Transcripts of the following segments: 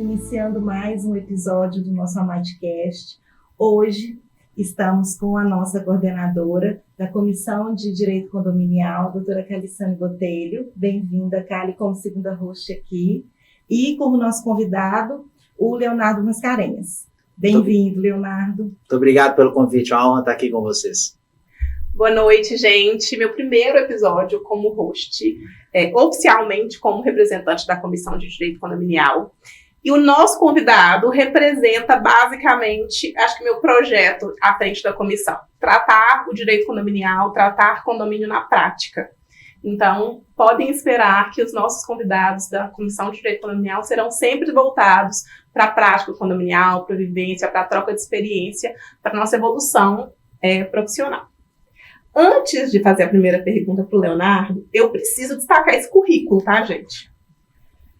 iniciando mais um episódio do nosso Amatecast. Hoje estamos com a nossa coordenadora da Comissão de Direito Condominial, doutora Calissane Botelho. Bem-vinda, Cali, como segunda host aqui. E como nosso convidado, o Leonardo Mascarenhas. Bem-vindo, Leonardo. Muito obrigado pelo convite, é uma honra estar aqui com vocês. Boa noite, gente. Meu primeiro episódio como host, oficialmente como representante da Comissão de Direito Condominial. E o nosso convidado representa basicamente, acho que meu projeto à frente da comissão. Tratar o direito condominial, tratar condomínio na prática. Então, podem esperar que os nossos convidados da Comissão de Direito Condominial serão sempre voltados para a prática condominial, para a vivência, para a troca de experiência, para a nossa evolução profissional. Antes de fazer a primeira pergunta para o Leonardo, eu preciso destacar esse currículo, tá, gente?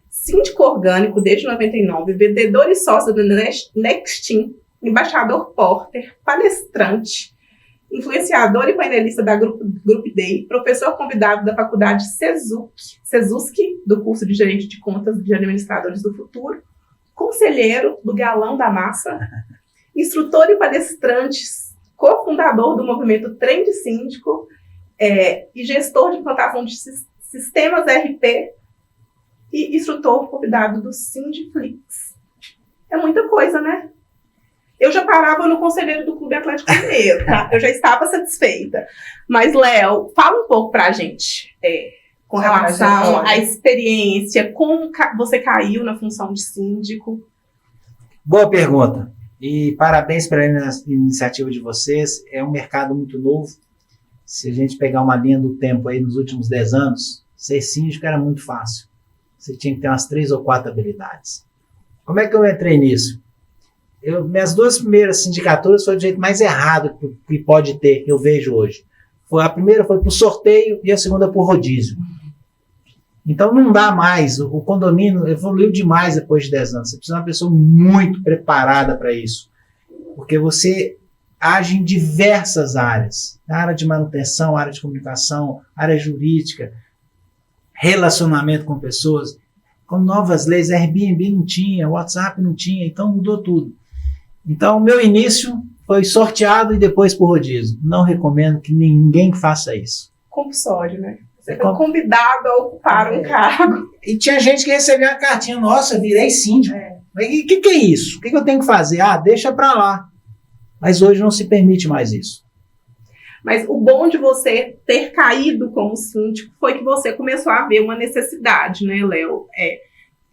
Síndico orgânico desde 99, vendedor e sócio da Nextim, embaixador Porter, palestrante, influenciador e painelista da Group Day, professor convidado da faculdade Sezuc, do curso de Gerente de Contas de Administradores do Futuro, conselheiro do Galão da Massa, instrutor e palestrante, cofundador do movimento Trem de Síndico e gestor de implantação de sistemas RP e instrutor convidado do Sindiflix. É muita coisa, né? Eu já parava no conselheiro do Clube Atlético Mineiro, tá? Eu já estava satisfeita. Mas, Léo, fala um pouco pra gente com relação à experiência, como você caiu na função de síndico. Boa pergunta. E parabéns pela iniciativa de vocês. É um mercado muito novo. Se a gente pegar uma linha do tempo aí nos últimos 10 anos, ser síndico era muito fácil. Você tinha que ter umas 3 ou 4 habilidades. Como é que eu entrei nisso? Minhas 2 primeiras sindicaturas foi do jeito mais errado que pode ter, que eu vejo hoje. A primeira foi por sorteio e a segunda por rodízio. Então não dá mais, o condomínio evoluiu demais depois de 10 anos. Você precisa de uma pessoa muito preparada para isso. Porque você age em diversas áreas. Área de manutenção, área de comunicação, área jurídica, relacionamento com pessoas. Com novas leis, Airbnb não tinha, WhatsApp não tinha, então mudou tudo. Então, o meu início foi sorteado e depois por rodízio. Não recomendo que ninguém faça isso. Compulsório, né? Você foi convidado a ocupar um cargo. E tinha gente que recebia uma cartinha, nossa, virei síndico. Mas o que é isso? O que eu tenho que fazer? Deixa pra lá. Mas hoje não se permite mais isso. Mas o bom de você ter caído como síndico foi que você começou a ver uma necessidade, né, Léo?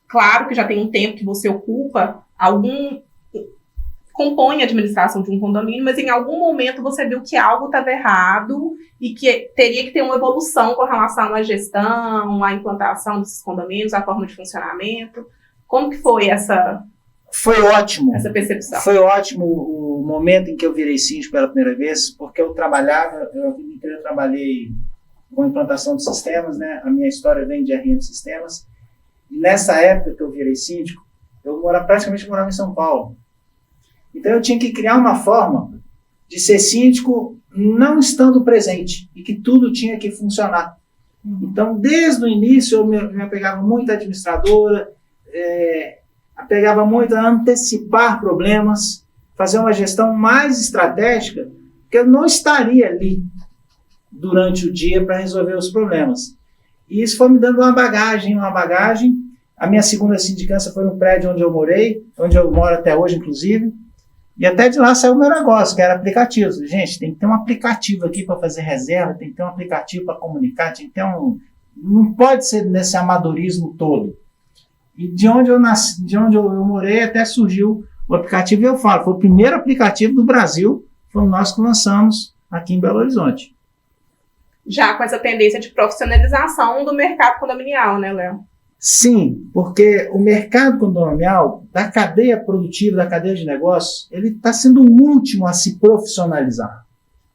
Claro que já tem um tempo que você ocupa compõe a administração de um condomínio, mas em algum momento você viu que algo estava errado e que teria que ter uma evolução com relação à gestão, à implantação desses condomínios, à forma de funcionamento. Como que foi essa... Foi ótimo. Essa percepção. Foi ótimo o momento em que eu virei síndico pela primeira vez, porque eu trabalhei com implantação de sistemas, né? A minha história vem de RM de sistemas. E nessa época que eu virei síndico, eu praticamente morava em São Paulo. Então eu tinha que criar uma forma de ser síndico não estando presente e que tudo tinha que funcionar. Então, desde o início, eu me apegava muito à administradora, apegava muito a antecipar problemas, fazer uma gestão mais estratégica, porque eu não estaria ali durante o dia para resolver os problemas. E isso foi me dando uma bagagem. A minha segunda sindicância foi no prédio onde eu morei, onde eu moro até hoje, inclusive. E até de lá saiu o meu negócio, que era aplicativo. Gente, tem que ter um aplicativo aqui para fazer reserva, tem que ter um aplicativo para comunicar, tem que ter não pode ser nesse amadorismo todo. E de onde eu nasci, de onde eu morei, até surgiu o aplicativo, e eu falo, foi o primeiro aplicativo do Brasil, foi nós que lançamos aqui em Belo Horizonte. Já com essa tendência de profissionalização do mercado condominial, né, Léo? Sim, porque o mercado condominial, da cadeia produtiva, da cadeia de negócios, ele está sendo o último a se profissionalizar,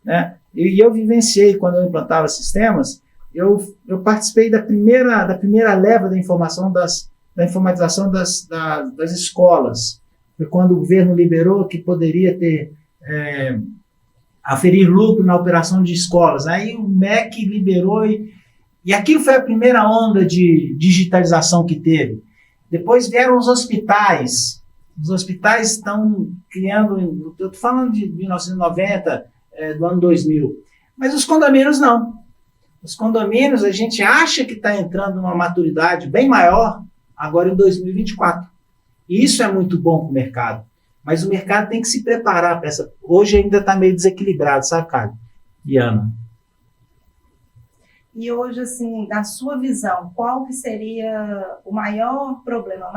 né? E eu vivenciei, quando eu implantava sistemas, eu participei da primeira leva da informação da informatização das escolas. Foi quando o governo liberou que poderia ter aferir lucro na operação de escolas. Aí o MEC liberou e aquilo foi a primeira onda de digitalização que teve. Depois vieram os hospitais. Os hospitais estão criando, eu estou falando de 1990, do ano 2000, mas os condomínios não. Os condomínios a gente acha que está entrando numa maturidade bem maior agora em 2024. E isso é muito bom para o mercado. Mas o mercado tem que se preparar para essa... Hoje ainda está meio desequilibrado, sabe, Carlos e Ana? E hoje, assim, na sua visão, qual que seria o maior problema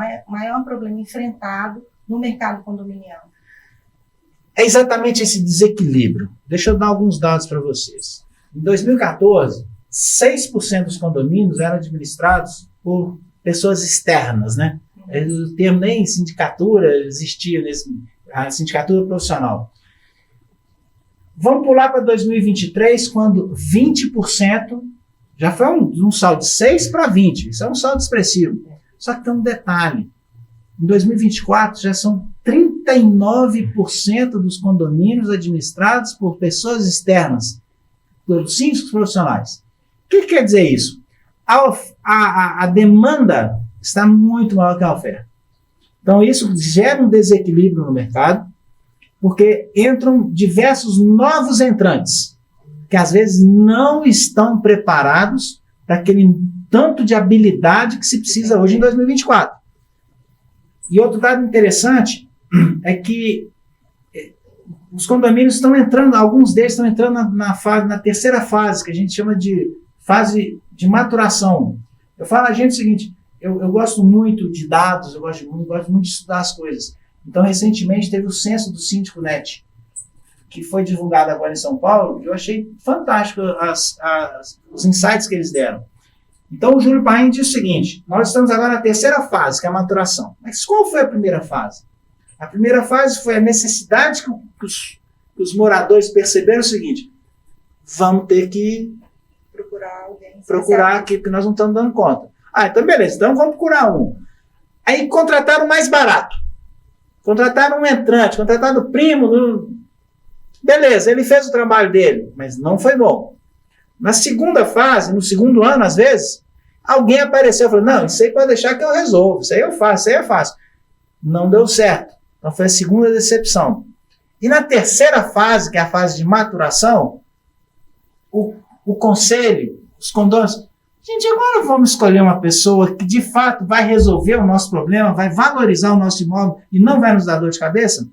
enfrentado no mercado condominial? É exatamente esse desequilíbrio. Deixa eu dar alguns dados para vocês. Em 2014, 6% dos condomínios eram administrados por pessoas externas, né? O termo nem sindicatura existia, a sindicatura profissional. Vamos pular para 2023, quando 20%, já foi um saldo de 6 para 20, isso é um saldo expressivo. Só que tem um detalhe, em 2024 já são 39% dos condomínios administrados por pessoas externas, por síndicos profissionais. O que quer dizer isso? A demanda está muito maior que a oferta. Então, isso gera um desequilíbrio no mercado, porque entram diversos novos entrantes, que às vezes não estão preparados para aquele tanto de habilidade que se precisa hoje em 2024. E outro dado interessante é que os condomínios estão entrando, alguns deles estão entrando na terceira fase, que a gente chama de fase de maturação. Eu falo a gente o seguinte, eu gosto muito de dados, eu gosto muito de estudar as coisas. Então, recentemente, teve o censo do Síndico Net, que foi divulgado agora em São Paulo, e eu achei fantástico os insights que eles deram. Então, o Júlio Paim diz o seguinte, nós estamos agora na terceira fase, que é a maturação. Mas qual foi a primeira fase? A primeira fase foi a necessidade que os moradores perceberam o seguinte, vamos ter que procurar aqui, porque nós não estamos dando conta. Então beleza, então vamos procurar um. Aí contrataram o mais barato. Contrataram um entrante, contrataram o primo. Beleza, ele fez o trabalho dele, mas não foi bom. Na segunda fase, no segundo ano, às vezes, alguém apareceu e falou, não, isso aí pode deixar que eu resolvo, isso aí eu faço, isso aí eu faço. Não deu certo. Então foi a segunda decepção. E na terceira fase, que é a fase de maturação, o conselho, os condôminos, gente, agora vamos escolher uma pessoa que de fato vai resolver o nosso problema, vai valorizar o nosso imóvel e não vai nos dar dor de cabeça?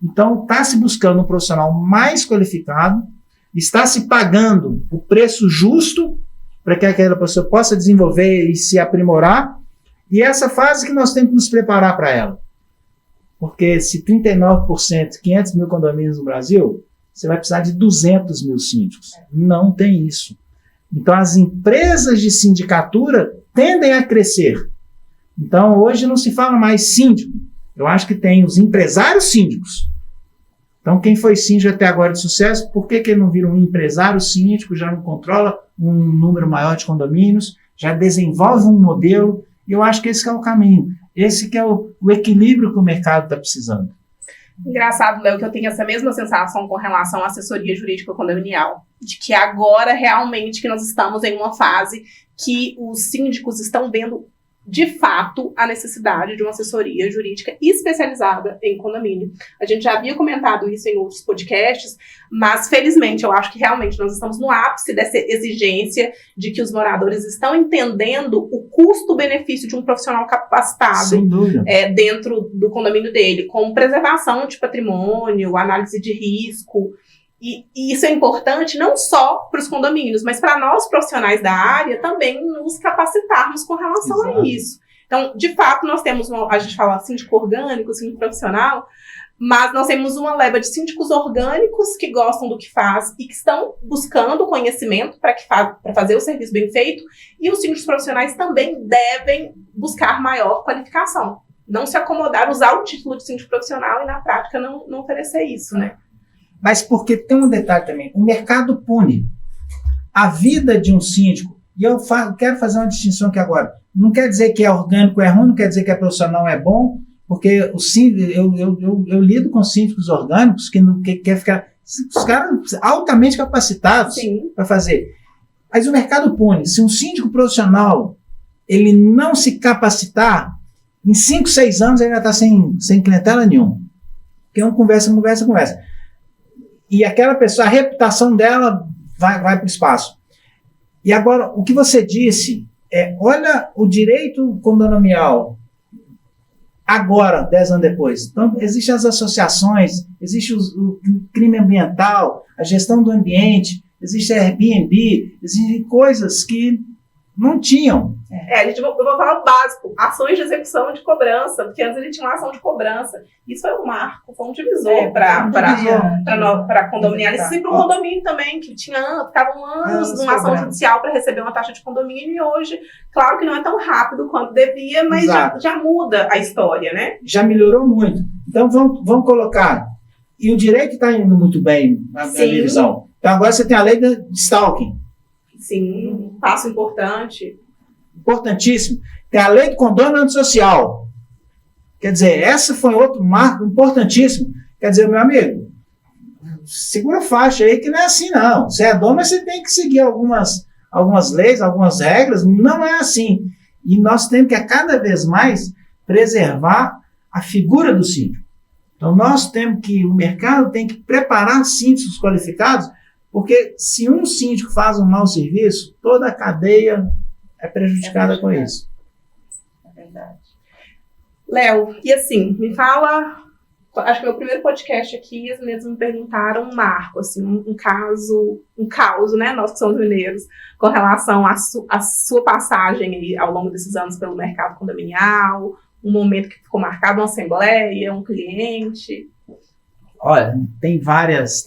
Então está se buscando um profissional mais qualificado, está se pagando o preço justo para que aquela pessoa possa desenvolver e se aprimorar, e essa fase que nós temos que nos preparar para ela. Porque se 39%, 500 mil condomínios no Brasil, você vai precisar de 200 mil síndicos. Não tem isso. Então, as empresas de sindicatura tendem a crescer. Então, hoje não se fala mais síndico. Eu acho que tem os empresários síndicos. Então, quem foi síndico até agora de sucesso, por que ele não vira um empresário síndico, já não controla um número maior de condomínios, já desenvolve um modelo? E eu acho que esse que é o caminho. Esse que é o equilíbrio que o mercado está precisando. Engraçado, Léo, que eu tenho essa mesma sensação com relação à assessoria jurídica condominial, de que agora realmente que nós estamos em uma fase que os síndicos estão vendo de fato a necessidade de uma assessoria jurídica especializada em condomínio. A gente já havia comentado isso em outros podcasts, mas felizmente eu acho que realmente nós estamos no ápice dessa exigência de que os moradores estão entendendo o custo-benefício de um profissional capacitado dentro do condomínio dele, como preservação de patrimônio, análise de risco. E isso é importante não só para os condomínios, mas para nós profissionais da área também nos capacitarmos com relação a isso. Então, de fato, nós temos, a gente fala síndico orgânico, síndico profissional, mas nós temos uma leva de síndicos orgânicos que gostam do que faz e que estão buscando conhecimento para fazer o serviço bem feito, e os síndicos profissionais também devem buscar maior qualificação. Não se acomodar, usar o título de síndico profissional e, na prática, não oferecer isso, né? Mas porque tem um detalhe também, o mercado pune a vida de um síndico, e eu quero fazer uma distinção aqui agora, não quer dizer que é orgânico é ruim, não quer dizer que é profissional é bom, porque o síndico, eu lido com síndicos orgânicos que quer ficar, os caras altamente capacitados para fazer, mas o mercado pune, se um síndico profissional ele não se capacitar, Em 5, 6 anos ele já está sem clientela nenhuma. Porque conversa. E aquela pessoa, a reputação dela vai para o espaço. E agora, o que você disse olha o direito condominial agora, 10 anos depois. Então, existem as associações, existe o crime ambiental, a gestão do ambiente, existe a Airbnb, existem coisas que não tinham. Eu vou falar o básico, ações de execução de cobrança, porque antes a gente tinha uma ação de cobrança. Isso foi um marco, foi um divisor para condominialistas e para o condomínio também, que ficavam anos numa ação judicial para receber uma taxa de condomínio, e hoje, claro que não é tão rápido quanto devia, mas já muda a história, né? Já melhorou muito. Então, vamos colocar. E o direito está indo muito bem, na minha visão. Então, agora você tem a lei de stalking. Sim, um passo importante. Importantíssimo. Tem a lei do condomínio antissocial. Quer dizer, essa foi outro marco importantíssimo. Quer dizer, meu amigo, segura a faixa aí que não é assim, não. Você é dono, mas você tem que seguir algumas leis, algumas regras. Não é assim. E nós temos que, a cada vez mais, preservar a figura do síndico. Então, o mercado tem que preparar síndicos qualificados, porque se um síndico faz um mau serviço, toda a cadeia é prejudicada com isso. É verdade. Léo, e assim, me fala, acho que meu primeiro podcast aqui, as meninas me perguntaram um marco, assim, um caos, né, nós que somos mineiros, com relação à sua passagem aí, ao longo desses anos pelo mercado condominial, um momento que ficou marcado, uma assembleia, um cliente. Olha, tem várias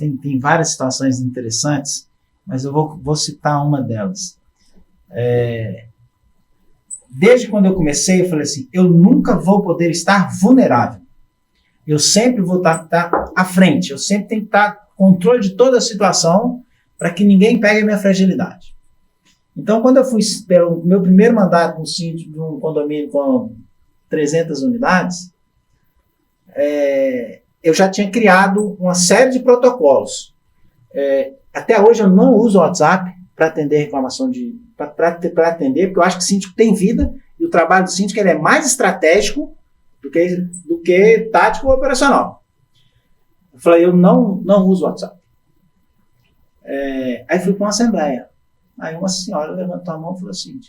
situações interessantes, mas eu vou citar uma delas. Desde quando eu comecei, eu falei assim, eu nunca vou poder estar vulnerável. Eu sempre vou estar à frente, eu sempre tenho que estar no controle de toda a situação para que ninguém pegue a minha fragilidade. Então, quando eu fui pelo meu primeiro mandato no síndico de um condomínio com 300 unidades, eu já tinha criado uma série de protocolos. Até hoje eu não uso o WhatsApp para atender reclamação para atender, porque eu acho que o síndico tem vida e o trabalho do síndico ele é mais estratégico do que tático ou operacional. Eu falei, eu não uso o WhatsApp. Aí fui para uma assembleia. Aí uma senhora levantou a mão e falou assim,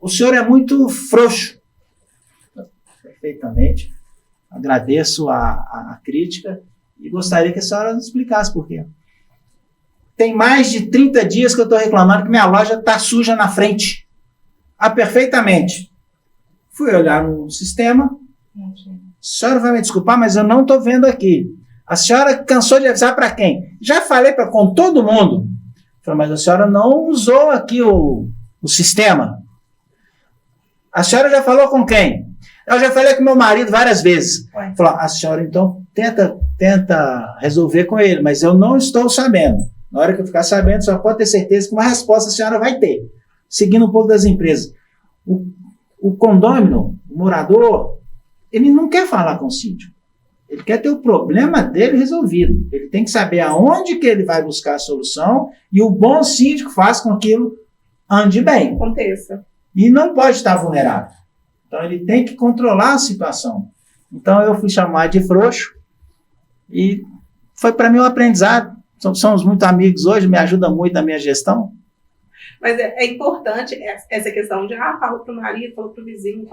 o senhor é muito frouxo. Perfeitamente. Agradeço a crítica e gostaria que a senhora nos explicasse por quê. Tem mais de 30 dias que eu estou reclamando que minha loja está suja na frente. Perfeitamente. Fui olhar no sistema. A senhora vai me desculpar, mas eu não estou vendo aqui. A senhora cansou de avisar para quem? Já falei com todo mundo. Falei, mas a senhora não usou aqui o sistema. A senhora já falou com quem? Eu já falei com meu marido várias vezes. Falou, a senhora então tenta resolver com ele, mas eu não estou sabendo. Na hora que eu ficar sabendo, só pode ter certeza que uma resposta a senhora vai ter. Seguindo um pouco das empresas. O condômino, o morador, ele não quer falar com o síndico. Ele quer ter o problema dele resolvido. Ele tem que saber aonde que ele vai buscar a solução e o bom síndico faz com que aquilo ande bem. Aconteça. E não pode estar vulnerável. Então, ele tem que controlar a situação. Então, eu fui chamado de frouxo e foi para mim um aprendizado. Somos muito amigos hoje, me ajuda muito na minha gestão. Mas é importante essa questão de, falo para o marido, falo para o vizinho,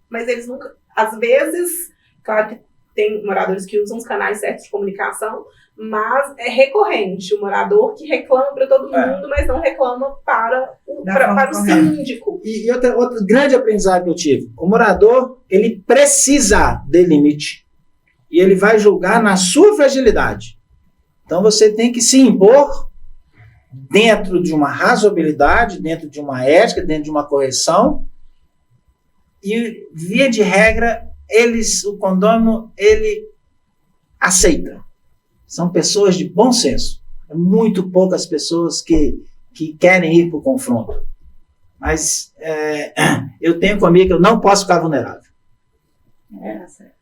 mas eles nunca, às vezes, claro que tem moradores que usam os canais certos de comunicação, mas é recorrente o morador que reclama para todo mundo, mas não reclama para o síndico. E outro grande aprendizado que eu tive, o morador, ele precisa de limite e ele vai julgar na sua fragilidade. Então você tem que se impor dentro de uma razoabilidade, dentro de uma ética, dentro de uma correção e, via de regra, o condômino, ele aceita. São pessoas de bom senso. É muito poucas pessoas que querem ir para o confronto. Mas eu tenho comigo que eu não posso ficar vulnerável. Certo.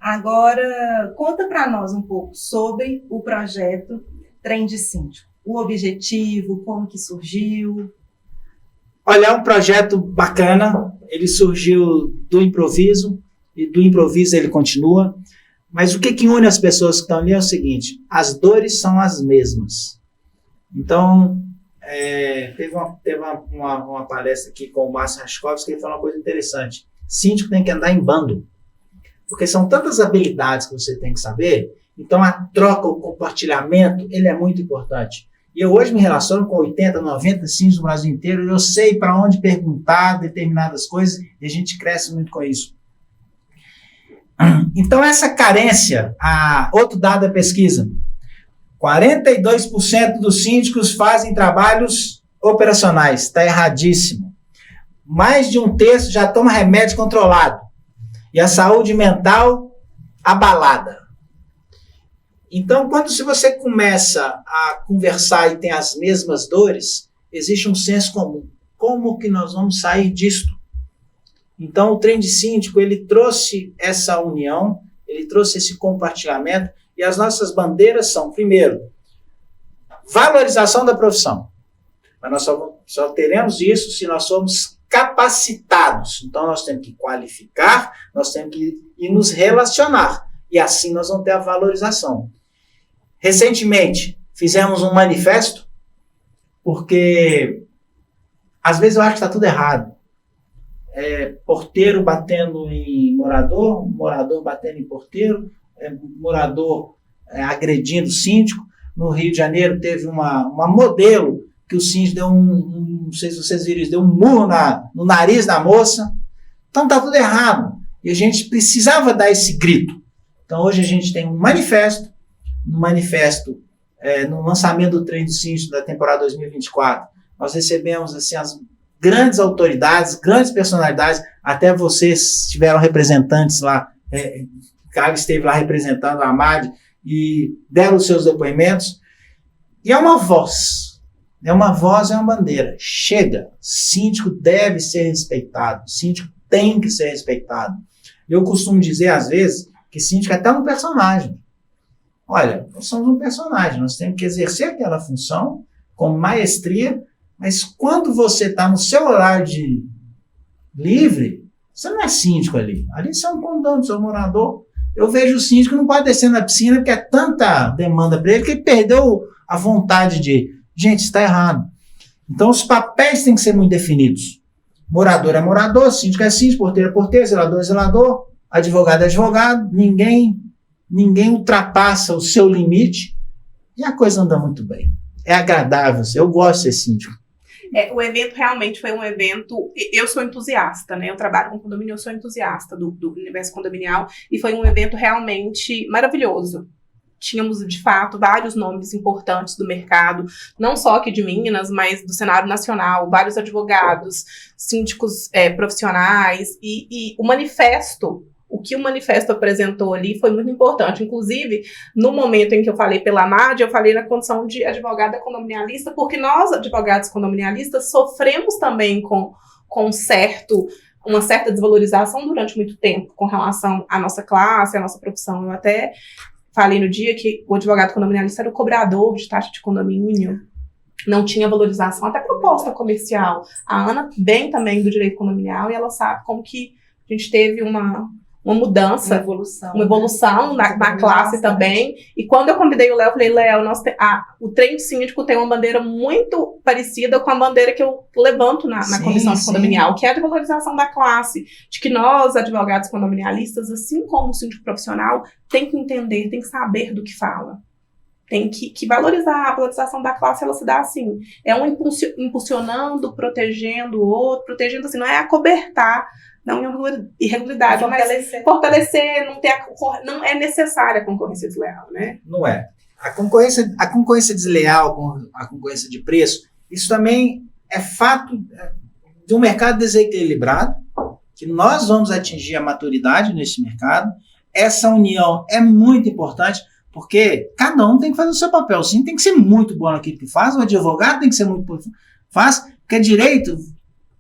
Agora, conta para nós um pouco sobre o projeto Trem de Síndico. O objetivo, como que surgiu? Olha, é um projeto bacana. ele surgiu do improviso, e do improviso ele continua. Mas o que une as pessoas que estão ali é o seguinte: as dores são as mesmas. Então, teve uma palestra aqui com o Márcio Raschkowski, que ele falou uma coisa interessante. Síndico tem que andar em bando, porque são tantas habilidades que você tem que saber. Então, a troca, o compartilhamento, ele é muito importante. E eu hoje me relaciono com 80, 90 síndicos do Brasil inteiro, e eu sei para onde perguntar determinadas coisas, e a gente cresce muito com isso. Então, essa carência, outro dado da pesquisa, 42% dos síndicos fazem trabalhos operacionais, está erradíssimo. Mais de um terço já toma remédio controlado, e a saúde mental abalada. Então, se você começa a conversar e tem as mesmas dores, existe um senso comum. Como que nós vamos sair disto? Então, o Trem de Síndico, ele trouxe essa união, ele trouxe esse compartilhamento, e as nossas bandeiras são, primeiro, valorização da profissão. Mas nós só teremos isso se nós formos capacitados. Então, nós temos que qualificar, nós temos que nos relacionar, e assim nós vamos ter a valorização. Recentemente, fizemos um manifesto, porque às vezes eu acho que está tudo errado. Porteiro batendo em morador, morador batendo em porteiro, morador agredindo síndico. No Rio de Janeiro teve uma modelo que o síndico deu não sei se vocês viram isso, deu um murro no nariz da moça. Então está tudo errado. E a gente precisava dar esse grito. Então hoje a gente tem um manifesto, no lançamento do Trem do Síndico da temporada 2024, nós recebemos assim, as grandes autoridades, grandes personalidades, até vocês tiveram representantes lá, Carlos esteve lá representando a AMAD, e deram os seus depoimentos, e é uma voz, é uma bandeira. Chega, síndico deve ser respeitado, síndico tem que ser respeitado. Eu costumo dizer, às vezes, que síndico é até um personagem. Olha, nós somos um personagem, nós temos que exercer aquela função com maestria, mas quando você está no seu horário de livre, você não é síndico ali. Ali você é um condomínio, você é um morador. Eu vejo o síndico não pode descer na piscina porque é tanta demanda para ele que ele perdeu a vontade de... Gente, está errado. Então os papéis têm que ser muito definidos. Morador é morador, síndico é síndico, porteiro é porteiro, zelador é zelador, advogado é advogado, ninguém ultrapassa o seu limite e a coisa anda muito bem. É agradável, eu gosto de ser síndico. O evento realmente foi um evento... Eu sou entusiasta, né? Eu trabalho com condomínio, eu sou entusiasta do universo condominial, e foi um evento realmente maravilhoso. Tínhamos, de fato, vários nomes importantes do mercado, não só aqui de Minas, mas do cenário nacional, vários advogados, síndicos profissionais, e o manifesto... O que o manifesto apresentou ali foi muito importante. Inclusive, no momento em que eu falei pela AMAD, eu falei na condição de advogada condominialista, porque nós, advogados condominialistas, sofremos também com uma certa desvalorização durante muito tempo com relação à nossa classe, à nossa profissão. Eu até falei no dia que o advogado condominialista era o cobrador de taxa de condomínio, não tinha valorização, até proposta comercial. A Ana vem também do direito condominial e ela sabe como que a gente teve uma mudança, uma evolução na classe também. E quando eu convidei o Léo, eu falei, Léo, o Trem de Síndico tem uma bandeira muito parecida com a bandeira que eu levanto na comissão de condominial, que é a de valorização da classe, de que nós, advogados condominialistas, assim como o síndico profissional, tem que entender, tem que saber do que fala. Tem que valorizar. A valorização da classe, ela se dá assim, impulsionando, protegendo o outro, protegendo assim, não é acobertar, não é irregularidade, mas fortalecer, não é necessária a concorrência desleal, né? Não é. A concorrência desleal, a concorrência de preço, isso também é fato de um mercado desequilibrado, que nós vamos atingir a maturidade nesse mercado. Essa união é muito importante, porque cada um tem que fazer o seu papel. Sim, tem que ser muito bom naquilo que faz, o advogado tem que ser muito bom naquilo que faz, porque direito...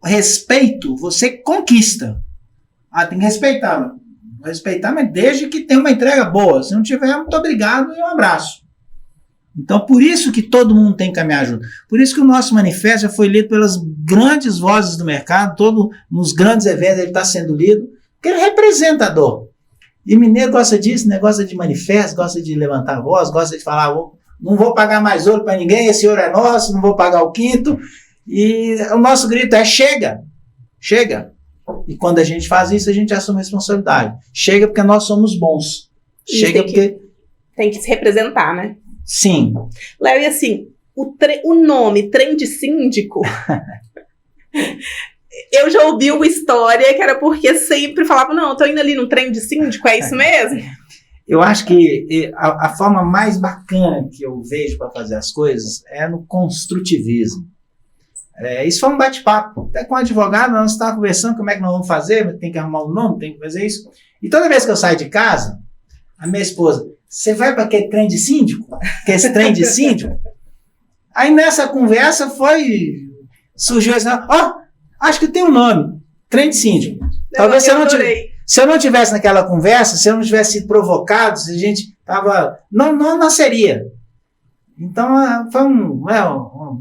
Respeito, você conquista. Tem que respeitar. Respeitar, mas desde que tenha uma entrega boa. Se não tiver, muito obrigado e um abraço. Então, por isso que todo mundo tem que caminhar junto. Por isso que o nosso manifesto já foi lido pelas grandes vozes do mercado, nos grandes eventos ele está sendo lido, porque ele é representador. E mineiro gosta disso, né? Gosta de manifesto, gosta de levantar a voz, gosta de falar, não vou pagar mais ouro para ninguém, esse ouro é nosso, não vou pagar o quinto. E o nosso grito é chega, chega. E quando a gente faz isso, a gente assume a responsabilidade. Chega porque nós somos bons. Chega porque... Tem que se representar, né? Sim. Léo, e assim, o nome Trem de Síndico... Eu já ouvi uma história que era porque sempre falava, não, eu tô indo ali no trem de síndico, é isso mesmo? Eu acho que a forma mais bacana que eu vejo para fazer as coisas é no construtivismo. Isso foi um bate-papo. Até com o advogado, nós estávamos conversando como é que nós vamos fazer, tem que arrumar um nome, tem que fazer isso. E toda vez que eu saio de casa, a minha esposa, você vai para aquele trem de síndico? Que é esse trem de síndico? Aí nessa conversa surgiu assim, acho que tem um nome, trem de síndico. Talvez se eu não tivesse naquela conversa, se eu não tivesse sido provocado, se a gente tava, não nasceria. Então foi um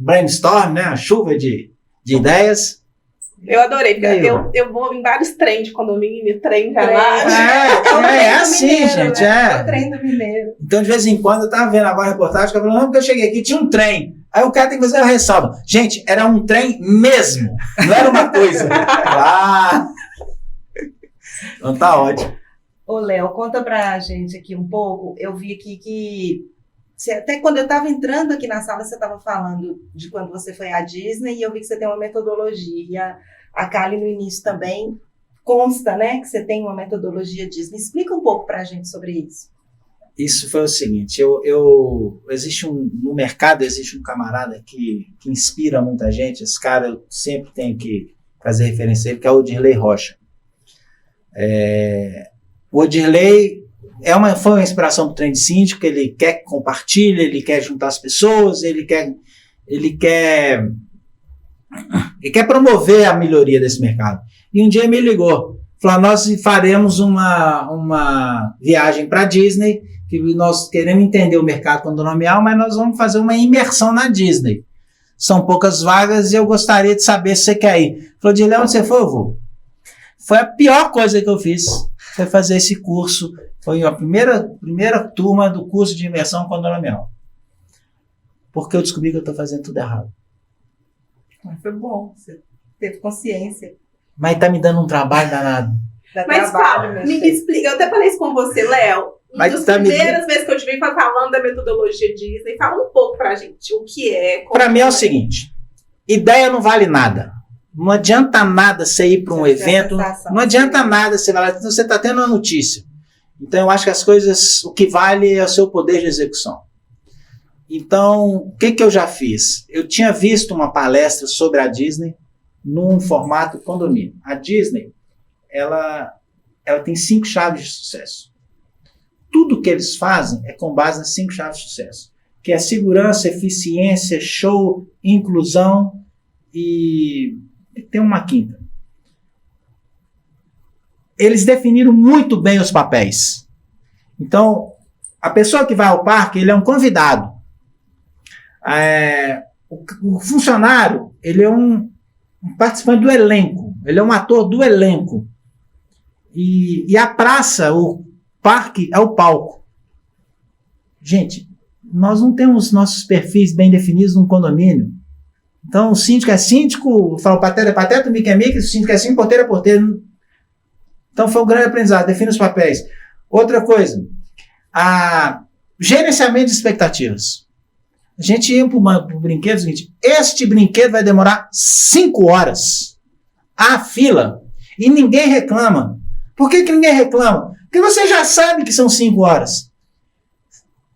brainstorm, né? Uma chuva de ideias. Eu adorei, porque eu vou em vários trens de condomínio, trem de garagem. É assim, mineiro, gente. Né? É o trem do mineiro. Então, de vez em quando, eu tava vendo agora a reportagem, que eu falei, não, porque eu cheguei aqui, tinha um trem. Aí o cara tem que fazer uma ressalva. Gente, era um trem mesmo, não era uma coisa. Então tá ótimo. Ô, Léo, conta pra gente aqui um pouco. Eu vi aqui que até quando eu estava entrando aqui na sala, você estava falando de quando você foi à Disney, e eu vi que você tem uma metodologia. A Kali, no início, também consta, né, que você tem uma metodologia Disney. Explica um pouco para a gente sobre isso. Isso foi o seguinte, no mercado existe um camarada que inspira muita gente, esse cara eu sempre tenho que fazer referência a ele, que é o Odirley Rocha. O Odirley foi uma inspiração do Trem de Síndico, ele quer que compartilhe, ele quer juntar as pessoas, ele quer promover a melhoria desse mercado. E um dia me ligou, falou, nós faremos uma viagem para a Disney, que nós queremos entender o mercado condominial, mas nós vamos fazer uma imersão na Disney. São poucas vagas e eu gostaria de saber se você quer ir. Falou, Dirley, onde você foi? Eu vou. Foi a pior coisa que eu fiz, foi fazer esse curso. Foi a primeira turma do curso de imersão condominial. Porque eu descobri que eu estou fazendo tudo errado. Mas foi bom, você teve consciência. Mas está me dando um trabalho danado. Mas fala, me explica, eu até falei isso com você, Léo. Uma das primeiras vezes que eu te vi falando da metodologia Disney, fala um pouco pra gente o que é. Para mim é o seguinte, ideia não vale nada. Não adianta nada você ir para um evento, não adianta nada você vai lá, você está tendo uma notícia. Então eu acho que as coisas, o que vale é o seu poder de execução. Então, o que eu já fiz? Eu tinha visto uma palestra sobre a Disney num formato condomínio. A Disney, ela tem 5 chaves de sucesso. Tudo que eles fazem é com base nas 5 chaves de sucesso, que é segurança, eficiência, show, inclusão e tem uma quinta. Eles definiram muito bem os papéis. Então, a pessoa que vai ao parque, ele é um convidado. O funcionário, ele é um participante do elenco, ele é um ator do elenco. E a praça, o parque é o palco. Gente, nós não temos nossos perfis bem definidos num condomínio. Então, o síndico é síndico, o pateta é pateta, o mico é mico, o síndico é síndico, porteiro é porteiro. Então, foi um grande aprendizado, define os papéis. Outra coisa, gerenciamento de expectativas. A gente ia para o brinquedo, o seguinte, este brinquedo vai demorar 5 horas. Há fila. E ninguém reclama. Por que ninguém reclama? Porque você já sabe que são 5 horas.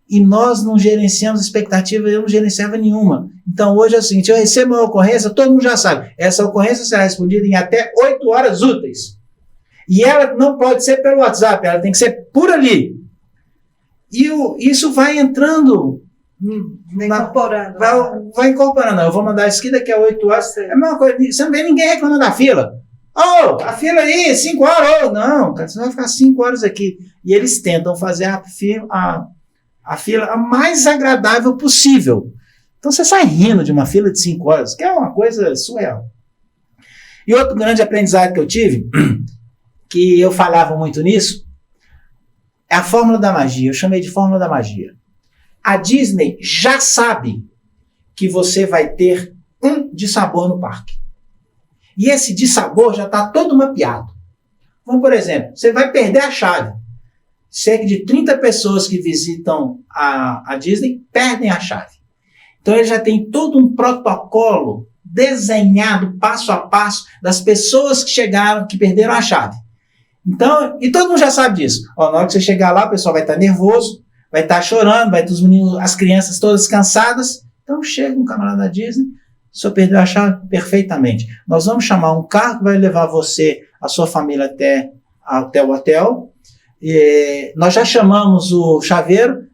E nós não gerenciamos expectativa, eu não gerenciava nenhuma. Então hoje é o seguinte, eu recebo uma ocorrência, todo mundo já sabe. Essa ocorrência será respondida em até 8 horas úteis. E ela não pode ser pelo WhatsApp, ela tem que ser por ali. E isso vai entrando... incorporando. Vai incorporando. Eu vou mandar isso aqui daqui a 8 horas. É a mesma coisa. Você não vê ninguém reclamando da fila. A fila aí, 5 horas. Não, cara, você vai ficar 5 horas aqui. E eles tentam fazer a fila mais agradável possível. Então você sai rindo de uma fila de 5 horas, que é uma coisa surreal. E outro grande aprendizado que eu tive, que eu falava muito nisso, é a fórmula da magia. Eu chamei de fórmula da magia. A Disney já sabe que você vai ter um dissabor no parque. E esse dissabor já está todo mapeado. Então, por exemplo, você vai perder a chave. Cerca de 30 pessoas que visitam a Disney perdem a chave. Então ele já tem todo um protocolo desenhado passo a passo das pessoas que chegaram, que perderam a chave. Então, e todo mundo já sabe disso. Ó, na hora que você chegar lá, o pessoal vai estar nervoso, vai estar chorando, vai ter os meninos, as crianças todas cansadas. Então chega um camarada da Disney, o senhor perdeu a chave perfeitamente. Nós vamos chamar um carro que vai levar você, a sua família até o hotel. Nós já chamamos o chaveiro,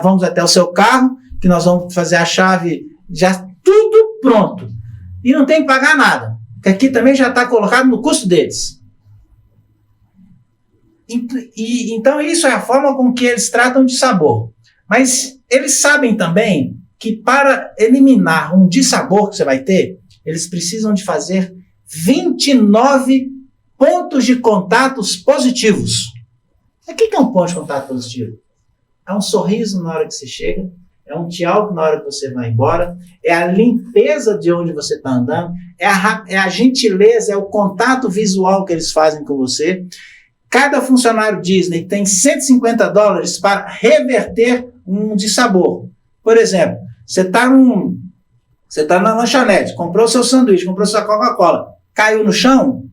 vamos até o seu carro, que nós vamos fazer a chave, já tudo pronto. E não tem que pagar nada, porque aqui também já está colocado no custo deles. Então isso é a forma com que eles tratam de sabor. Mas eles sabem também que para eliminar um dissabor que você vai ter, eles precisam de fazer 29 pontos de contatos positivos. O que é um ponto de contato positivo? É um sorriso na hora que você chega, é um tchau na hora que você vai embora, é a limpeza de onde você está andando, é a gentileza, é o contato visual que eles fazem com você. Cada funcionário Disney tem $150 para reverter um dissabor. Por exemplo, você está na lanchonete, comprou seu sanduíche, comprou sua Coca-Cola, caiu no chão,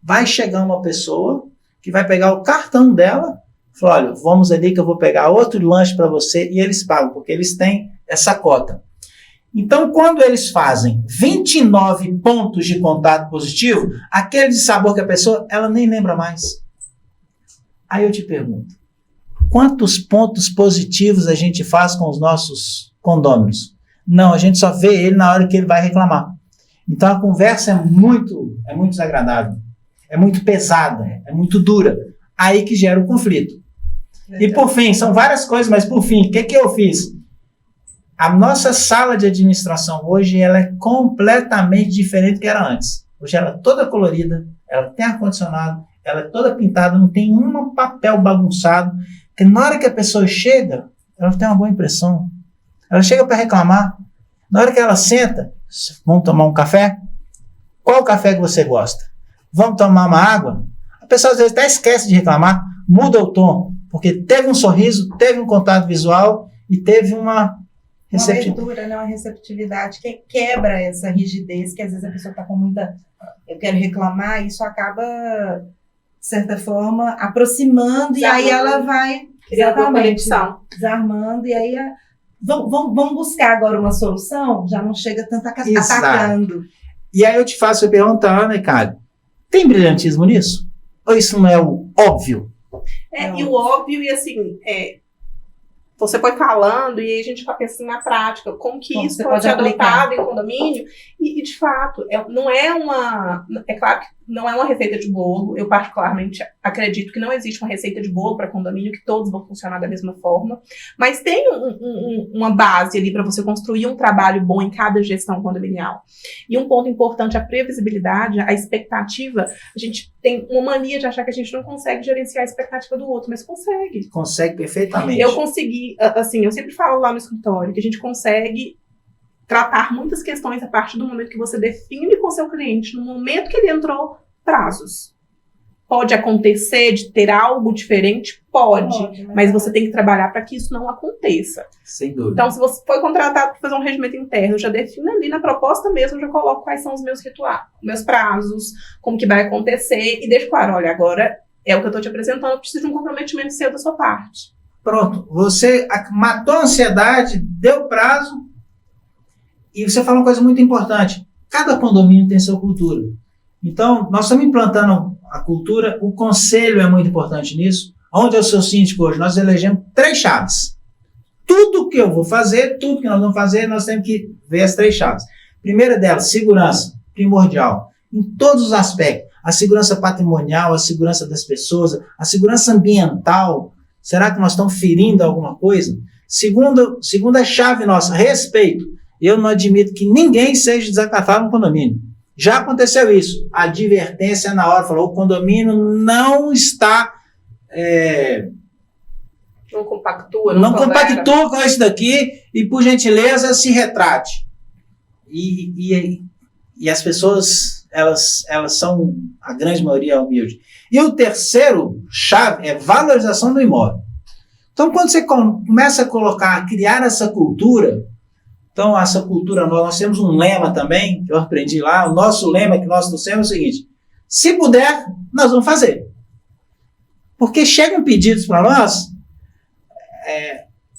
vai chegar uma pessoa que vai pegar o cartão dela, fala, olha, vamos ali que eu vou pegar outro lanche para você, e eles pagam, porque eles têm essa cota. Então, quando eles fazem 29 pontos de contato positivo, aquele dissabor que a pessoa, ela nem lembra mais. Aí eu te pergunto, quantos pontos positivos a gente faz com os nossos condôminos? Não, a gente só vê ele na hora que ele vai reclamar. Então a conversa é muito desagradável, é muito pesada, é muito dura. Aí que gera o conflito. E por fim, são várias coisas, mas por fim, o que eu fiz? A nossa sala de administração hoje ela é completamente diferente do que era antes. Hoje ela é toda colorida, ela tem ar-condicionado, ela é toda pintada, não tem um papel bagunçado. Porque na hora que a pessoa chega, ela tem uma boa impressão. Ela chega para reclamar. Na hora que ela senta, vamos tomar um café? Qual café que você gosta? Vamos tomar uma água? A pessoa às vezes até esquece de reclamar, muda o tom, porque teve um sorriso, teve um contato visual e teve uma abertura, né? Uma receptividade que quebra essa rigidez, que às vezes a pessoa está com muita... Eu quero reclamar, e isso acaba, de certa forma, aproximando, desarmando, e aí ela vai... Exatamente, desarmando, e aí... Vamos buscar agora uma solução, já não chega tanto atacando. E aí eu te faço a pergunta, Ana e Cádio, tem brilhantismo nisso? Ou isso não é o óbvio? E o óbvio, e assim, você foi falando e a gente vai pensando na prática, como que isso pode ser adotado em condomínio, e de fato, não é uma... É claro que não é uma receita de bolo, eu particularmente acredito que não existe uma receita de bolo para condomínio, que todos vão funcionar da mesma forma, mas tem uma base ali para você construir um trabalho bom em cada gestão condominial. E um ponto importante, a previsibilidade, a expectativa. A gente tem uma mania de achar que a gente não consegue gerenciar a expectativa do outro, mas consegue. Consegue perfeitamente. Eu consegui, assim, eu sempre falo lá no escritório que a gente consegue tratar muitas questões a partir do momento que você define com seu cliente, no momento que ele entrou, prazos. Pode acontecer de ter algo diferente? Pode, mas você tem que trabalhar para que isso não aconteça. Sem dúvida. Então, se você foi contratado para fazer um regimento interno, eu já defino ali na proposta mesmo, eu já coloco quais são os meus rituais, meus prazos, como que vai acontecer, e deixo claro, olha, agora é o que eu estou te apresentando, eu preciso de um comprometimento seu da sua parte. Pronto, você matou a ansiedade, deu prazo, e você fala uma coisa muito importante. Cada condomínio tem sua cultura. Então, nós estamos implantando a cultura, o conselho é muito importante nisso. Onde é o seu síndico hoje? Nós elegemos 3 chaves. Tudo que eu vou fazer, tudo que nós vamos fazer, nós temos que ver as 3 chaves. Primeira delas, segurança, primordial. Em todos os aspectos. A segurança patrimonial, a segurança das pessoas, a segurança ambiental. Será que nós estamos ferindo alguma coisa? Segunda chave nossa, respeito. Eu não admito que ninguém seja desacatado no condomínio. Já aconteceu isso. Advertência na hora, falou, o condomínio não está... Não compactua, não compactua com isso daqui e, por gentileza, se retrate. E as pessoas, elas são, a grande maioria, humilde. E o terceiro chave é valorização do imóvel. Então, quando você começa a criar essa cultura, então, essa cultura, nós temos um lema também, que eu aprendi lá, o nosso lema que nós trouxemos é o seguinte, se puder, nós vamos fazer. Porque chegam pedidos para nós,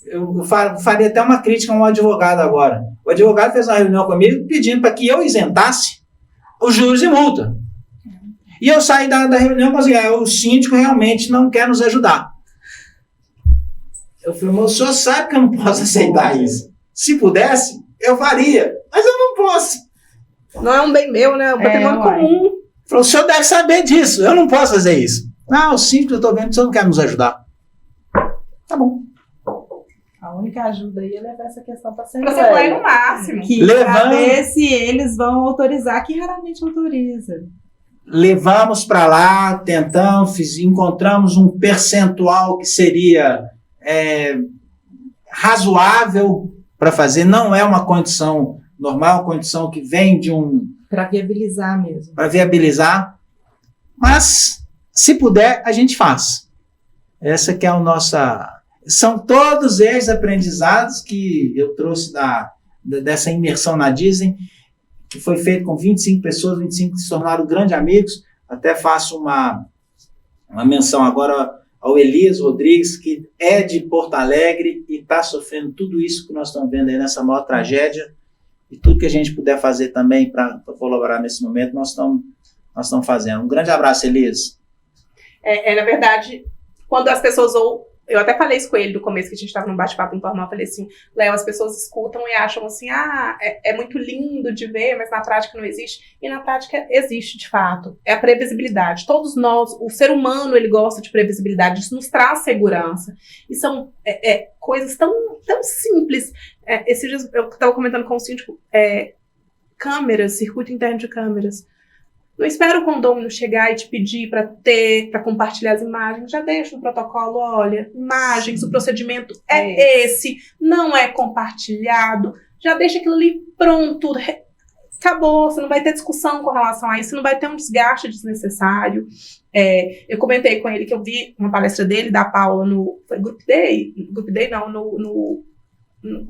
eu faria até uma crítica a um advogado agora. O advogado fez uma reunião comigo pedindo para que eu isentasse os juros e multa. E eu saí da reunião e falei, o síndico realmente não quer nos ajudar. Eu falei, mas o senhor sabe que eu não posso aceitar isso. Se pudesse, eu faria, mas eu não posso. Não é um bem meu, né? É um patrimônio comum. Ele falou, o senhor deve saber disso, eu não posso fazer isso. Não, o síndico, eu estou vendo que o senhor não quer nos ajudar. Tá bom. A única ajuda aí é levar essa questão para a Assembleia no máximo. Para ver se eles vão autorizar, que raramente autoriza. Levamos para lá, tentamos, encontramos um percentual que seria razoável para fazer. Não é uma condição normal, uma condição que vem de um... Para viabilizar mesmo. Para viabilizar. Mas, se puder, a gente faz. Essa que é a nossa... São todos eles aprendizados que eu trouxe dessa imersão na Disney, que foi feito com 25 pessoas, 25 que se tornaram grandes amigos. Até faço uma menção agora ao Elias Rodrigues, que é de Porto Alegre e está sofrendo tudo isso que nós estamos vendo aí nessa maior tragédia. E tudo que a gente puder fazer também para colaborar nesse momento, nós estamos fazendo. Um grande abraço, Elias. Na verdade, quando as pessoas eu até falei isso com ele no começo, que a gente estava num bate-papo informal, eu falei assim, Léo, as pessoas escutam e acham assim, é muito lindo de ver, mas na prática não existe. E na prática existe, de fato. É a previsibilidade. Todos nós, o ser humano, ele gosta de previsibilidade, isso nos traz segurança. E são coisas tão simples. Esses dias eu estava comentando com o síndico, câmeras, circuito interno de câmeras. Não espera o condômino chegar e te pedir para compartilhar as imagens. Já deixa no protocolo, olha, imagens, o procedimento é esse, não é compartilhado. Já deixa aquilo ali pronto, acabou, você não vai ter discussão com relação a isso, você não vai ter um desgaste desnecessário. Eu comentei com ele que eu vi uma palestra dele, da Paula, foi Group Day? Group Day não,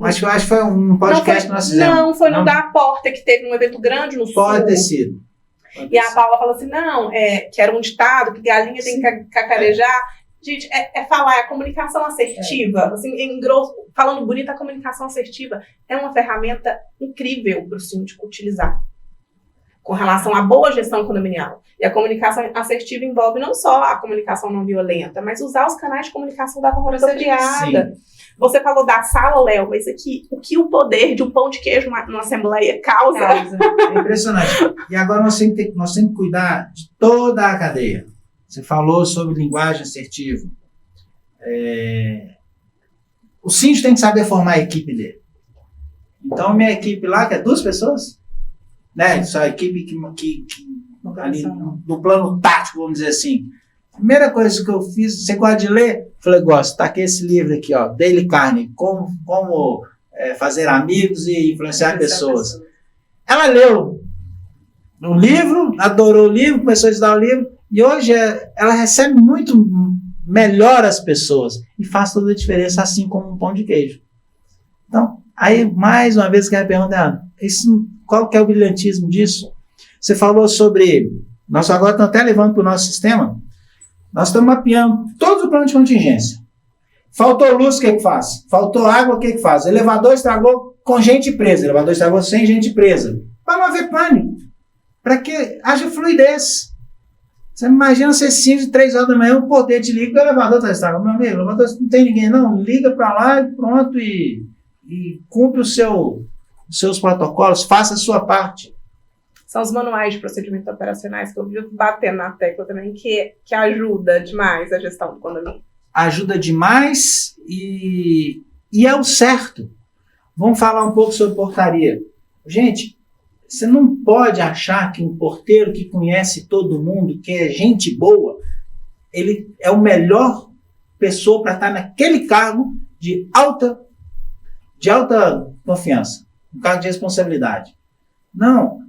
Acho que foi um podcast que nós fizemos. Não, foi no Da Porta, que teve um evento grande no Sul. Pode ter sido. E a Paula falou assim, que era um ditado, que galinha tem que cacarejar. Gente, falar, é a comunicação assertiva. Assim, em grosso, falando bonito, a comunicação assertiva é uma ferramenta incrível para o síndico utilizar com relação à boa gestão condominial. E a comunicação assertiva envolve não só a comunicação não violenta, mas usar os canais de comunicação da forma apropriada. Você falou da sala, Léo, mas aqui, o que o poder de um pão de queijo numa assembleia causa? É impressionante. E agora nós temos que cuidar de toda a cadeia. Você falou sobre linguagem assertiva. O síndico tem que saber formar a equipe dele. Então, minha equipe lá, que é 2 pessoas, né? Só a equipe que ali no plano tático, vamos dizer assim. Primeira coisa que eu fiz, você gosta de ler? Falei, gosto. Tá aqui esse livro aqui, ó, Dale Carnegie, como fazer amigos e influenciar pessoas. Ela leu o livro, adorou o livro, começou a estudar o livro, e hoje ela recebe muito melhor as pessoas e faz toda a diferença, assim como um pão de queijo. Então, aí, mais uma vez, quero perguntar, qual que é o brilhantismo disso? Você falou sobre, nós agora estamos até levando para o nosso sistema, nós estamos mapeando todo o plano de contingência. Faltou luz, o que faz? Faltou água, o que faz? Elevador estragou com gente presa, elevador estragou sem gente presa. Para não haver pânico, para que haja fluidez. Você imagina você 5, 3 horas da manhã, o poder te liga, o elevador está estragado. Meu amigo, o elevador não tem ninguém não, liga para lá e pronto, e cumpre os seus protocolos, faça a sua parte. São os manuais de procedimentos operacionais que eu vivo batendo na tecla também, que ajuda demais a gestão do condomínio. ajuda demais e é o certo. Vamos falar um pouco sobre portaria. Gente, você não pode achar que um porteiro que conhece todo mundo, que é gente boa, ele é o melhor pessoa para estar naquele cargo de alta confiança, um cargo de responsabilidade. Não,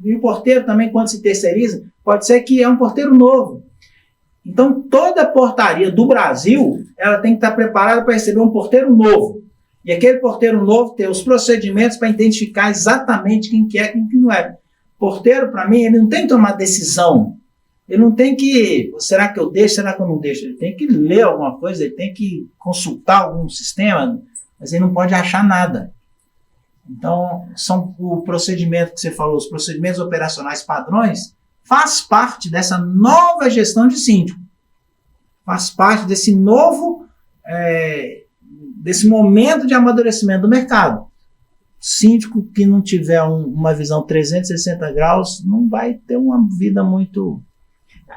e o porteiro também, quando se terceiriza, pode ser que é um porteiro novo. Então, toda portaria do Brasil, ela tem que estar preparada para receber um porteiro novo. E aquele porteiro novo ter os procedimentos para identificar exatamente quem que é e quem que não é. Porteiro, para mim, ele não tem que tomar decisão. Ele não tem que, será que eu deixo, será que eu não deixo? Ele tem que ler alguma coisa, ele tem que consultar algum sistema, mas ele não pode achar nada. Então, são o procedimento que você falou, os procedimentos operacionais padrões, faz parte dessa nova gestão de síndico. Faz parte desse novo, desse momento de amadurecimento do mercado. Síndico que não tiver uma visão 360 graus, não vai ter uma vida muito...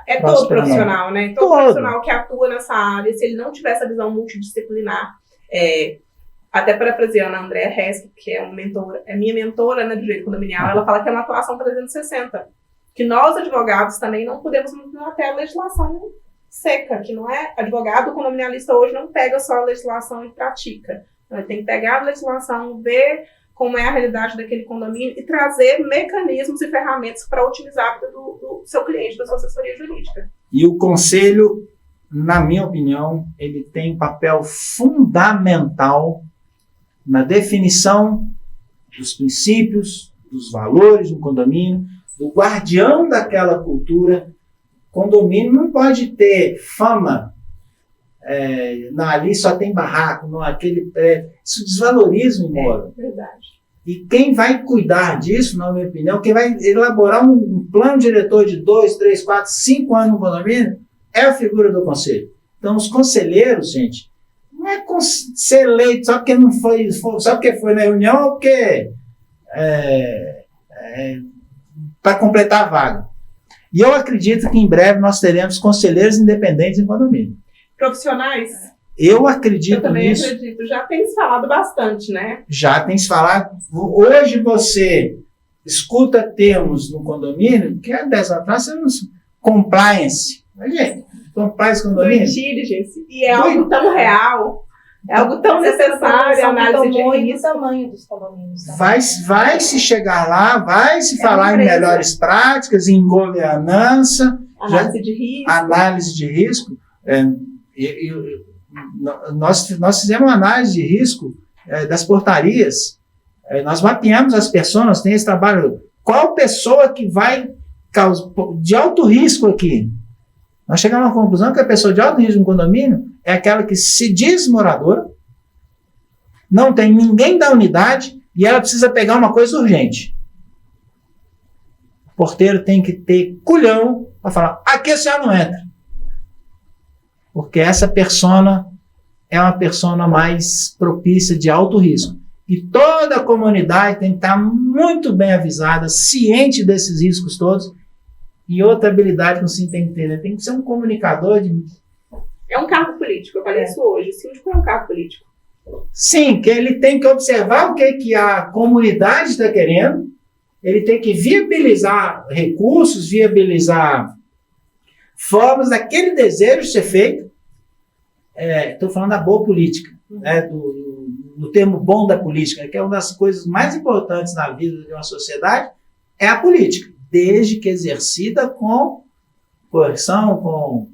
É todo profissional, né? Todo profissional que atua nessa área, se ele não tiver essa visão multidisciplinar, até parafraseando a Andréa Hesky, que é minha mentora, né, do direito condominial, ela fala que é uma atuação 360. Que nós, advogados, também não podemos manter a legislação seca, que não é... Advogado condominialista hoje não pega só a legislação e pratica. Então, ele tem que pegar a legislação, ver como é a realidade daquele condomínio e trazer mecanismos e ferramentas para otimizar a vida do seu cliente, da sua assessoria jurídica. E o conselho, na minha opinião, ele tem um papel fundamental na definição dos princípios, dos valores do condomínio, do guardião daquela cultura. Condomínio não pode ter fama, ali só tem barraco, isso desvaloriza o imóvel. Verdade. E quem vai cuidar disso, na minha opinião, quem vai elaborar um plano diretor de 2, 3, 4, 5 anos no condomínio, é a figura do conselho. Então, os conselheiros, gente, não é ser eleito só porque não foi, só porque foi na reunião ou porque para completar a vaga. E eu acredito que em breve nós teremos conselheiros independentes em condomínio. Profissionais? Eu acredito nisso. Eu também acredito. Já tem se falado bastante, né? Já tem se falado. Hoje você escuta termos no condomínio, que há 10 anos atrás, compliance. Mas, gente, compliance condomínio. Diligence. E é algo tão real, é algo tão necessário, a análise de risco. O tamanho dos condomínios. Vai se chegar lá, vai se falar em melhores práticas, em governança. Análise de risco. Análise de risco. Nós fizemos uma análise de risco das portarias. Nós mapeamos as pessoas, tem esse trabalho. Qual pessoa que vai causar de alto risco aqui? Nós chegamos à conclusão que a pessoa de alto risco no condomínio é aquela que se diz moradora, não tem ninguém da unidade e ela precisa pegar uma coisa urgente. O porteiro tem que ter culhão para falar, aqui a senhora não entra. Porque essa persona é uma persona mais propícia de alto risco. E toda a comunidade tem que estar muito bem avisada, ciente desses riscos todos. E outra habilidade que você tem que ter, né? Tem que ser um comunicador de... É um cargo político, eu falei isso hoje. O síndico é um cargo político. Sim, que ele tem que observar o que a comunidade está querendo, ele tem que viabilizar recursos, viabilizar formas daquele desejo ser feito. Estou falando da boa política, né, do termo bom da política, que é uma das coisas mais importantes na vida de uma sociedade, é a política, desde que exercida com coerção, com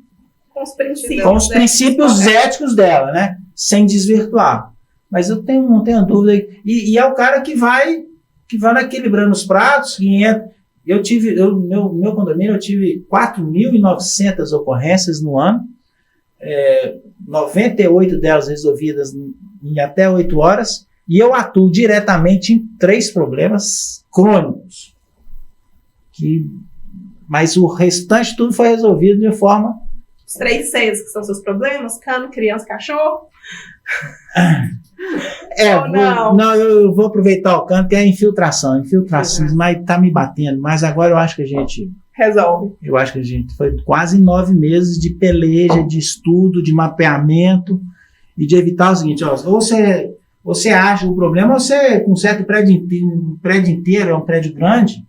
os princípios éticos dela, né, sem desvirtuar. Mas eu não tenho dúvida, e é o cara que vai equilibrando os pratos, que entra. Meu condomínio, eu tive 4.900 ocorrências no ano, 98 delas resolvidas em até 8 horas, e eu atuo diretamente em 3 problemas crônicos. Mas o restante tudo foi resolvido de forma... Os 3 Cs, que são seus problemas, cano, criança, cachorro? Não, eu vou aproveitar o cano, que é infiltração, mas tá me batendo, mas agora eu acho que a gente resolve. Eu acho que a gente foi quase 9 meses de peleja, de estudo, de mapeamento e de evitar o seguinte, ó, ou você acha o problema, ou você, com um certo prédio inteiro, é um prédio grande,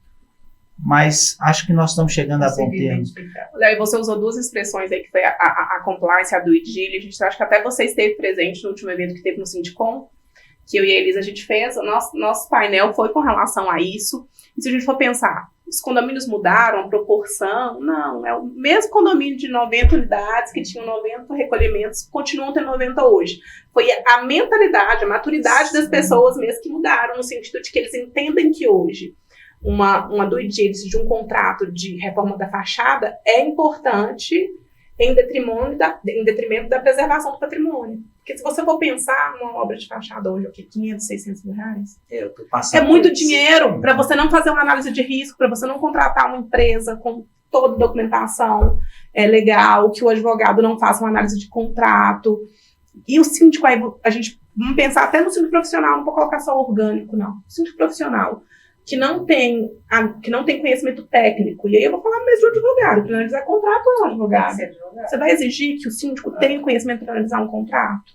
mas acho que nós estamos chegando a bom termo. Léo, você usou duas expressões aí, que foi a compliance, a due diligence. Acho que até você esteve presente no último evento que teve no Sindicom, que eu e a Elisa a gente fez. O nosso painel foi com relação a isso. E se a gente for pensar, os condomínios mudaram a proporção? Não, é o mesmo condomínio de 90 unidades, que tinham 90 recolhimentos, continuam tendo 90 hoje. Foi a mentalidade, a maturidade das pessoas mesmo que mudaram, no sentido de que eles entendem que hoje uma due diligence de um contrato de reforma da fachada é importante em detrimento da preservação do patrimônio. Porque se você for pensar numa obra de fachada hoje, o que, 500, 600 mil reais? É muito dinheiro para você não fazer uma análise de risco, para você não contratar uma empresa com toda a documentação legal, que o advogado não faça uma análise de contrato. E o síndico, aí a gente, vamos pensar até no síndico profissional, não vou colocar só orgânico, não. O síndico profissional, que não tem conhecimento técnico, e aí eu vou falar mesmo de advogado, para analisar contrato ou advogado. Você vai exigir que o síndico tenha conhecimento para analisar um contrato?